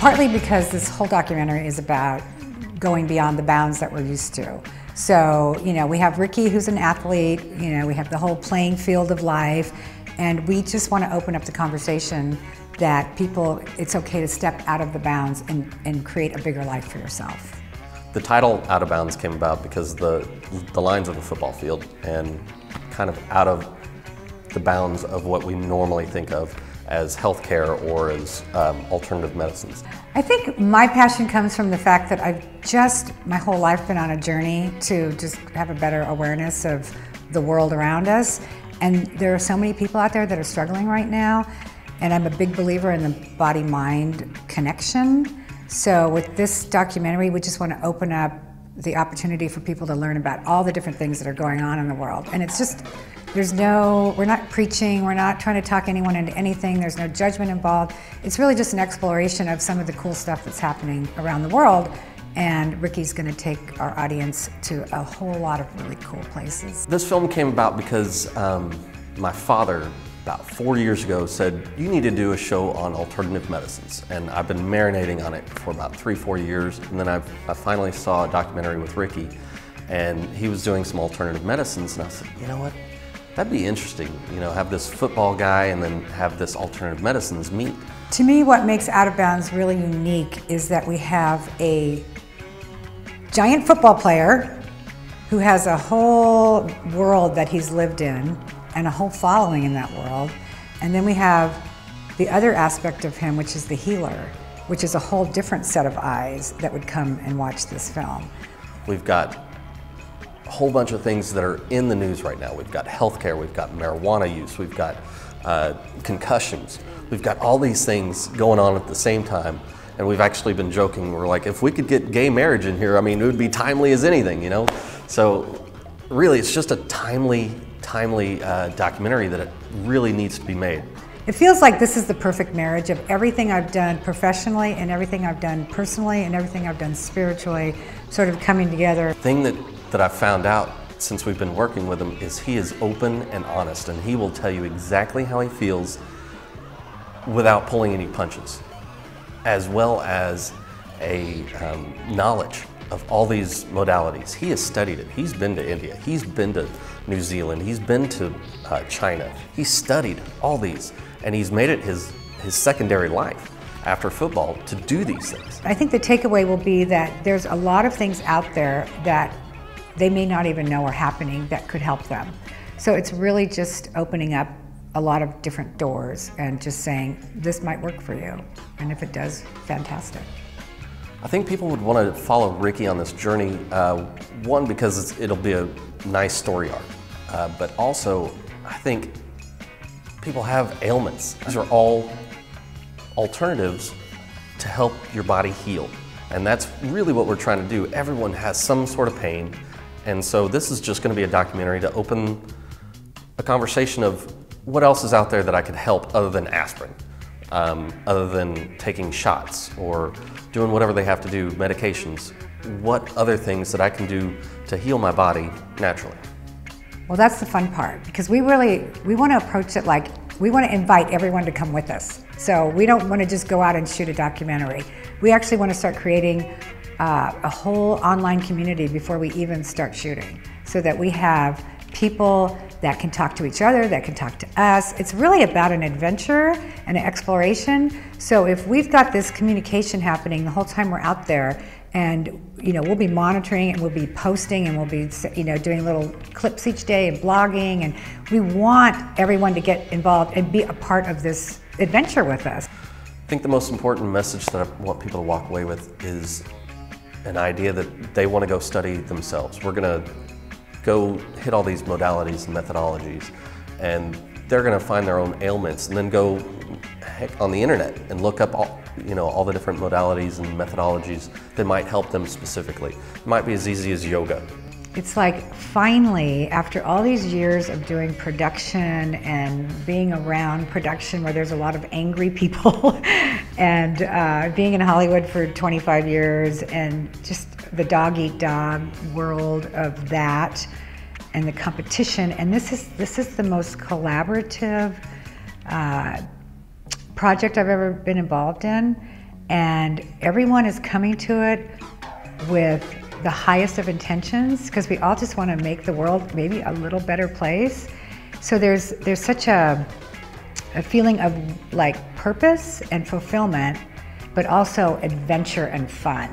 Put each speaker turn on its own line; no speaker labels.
Partly because this whole documentary is about going beyond the bounds that we're used to. So, we have Ricky, who's an athlete, we have the whole playing field of life, and we just want to open up the conversation that it's okay to step out of the bounds and create a bigger life for yourself.
The title Out of Bounds came about because the lines of the football field and kind of out of the bounds of what we normally think of as healthcare or as alternative medicines.
I think my passion comes from the fact that I've my whole life been on a journey to just have a better awareness of the world around us. And there are so many people out there that are struggling right now. And I'm a big believer in the body-mind connection. So with this documentary, we just want to open up the opportunity for people to learn about all the different things that are going on in the world. And it's just, we're not preaching, we're not trying to talk anyone into anything, there's no judgment involved. It's really just an exploration of some of the cool stuff that's happening around the world. And Ricky's going to take our audience to a whole lot of really cool places.
This film came about because my father, about 4 years ago, said, you need to do a show on alternative medicines. And I've been marinating on it for about 3-4 years. And then I finally saw a documentary with Ricky, and he was doing some alternative medicines. And I said, you know what? That'd be interesting, have this football guy and then have this alternative medicines meet.
To me, what makes Out of Bounds really unique is that we have a giant football player who has a whole world that he's lived in and a whole following in that world. And then we have the other aspect of him, which is the healer, which is a whole different set of eyes that would come and watch this film.
We've got a whole bunch of things that are in the news right now. We've got healthcare, we've got marijuana use, we've got concussions. We've got all these things going on at the same time. And we've actually been joking, we're like, if we could get gay marriage in here, I mean, it would be timely as anything, So really, it's just a timely documentary that it really needs to be made.
It feels like this is the perfect marriage of everything I've done professionally and everything I've done personally and everything I've done spiritually sort of coming together.
The thing that I've found out since we've been working with him is he is open and honest, and he will tell you exactly how he feels without pulling any punches, as well as a knowledge of all these modalities. He has studied it. He's been to India. He's been to New Zealand. He's been to China. He's studied all these, and he's made it his secondary life after football to do these things.
I think the takeaway will be that there's a lot of things out there that they may not even know are happening that could help them. So it's really just opening up a lot of different doors and just saying, this might work for you. And if it does, fantastic.
I think people would want to follow Ricky on this journey, one, because it'll be a nice story arc, but also I think people have ailments. These are all alternatives to help your body heal. And that's really what we're trying to do. Everyone has some sort of pain, and so this is just going to be a documentary to open a conversation of what else is out there that I could help other than aspirin, other than taking shots or doing whatever they have to do, medications. What other things that I can do to heal my body naturally?
Well, that's the fun part, because we want to approach it like we want to invite everyone to come with us. So we don't want to just go out and shoot a documentary. We actually want to start creating a whole online community before we even start shooting, so that we have people that can talk to each other, that can talk to us. It's really about an adventure and an exploration. So if we've got this communication happening the whole time we're out there, and we'll be monitoring and we'll be posting and we'll be doing little clips each day and blogging, and we want everyone to get involved and be a part of this adventure with us.
I think the most important message that I want people to walk away with is an idea that they want to go study themselves. We're going to go hit all these modalities and methodologies, and they're going to find their own ailments, and then go on the internet and look up all the different modalities and methodologies that might help them specifically. It might be as easy as yoga.
It's like finally, after all these years of doing production and being around production where there's a lot of angry people and being in Hollywood for 25 years and just the dog-eat-dog world of that and the competition, and this is the most collaborative project I've ever been involved in, and everyone is coming to it with the highest of intentions, because we all just want to make the world maybe a little better place. So there's such a feeling of like purpose and fulfillment, but also adventure and fun.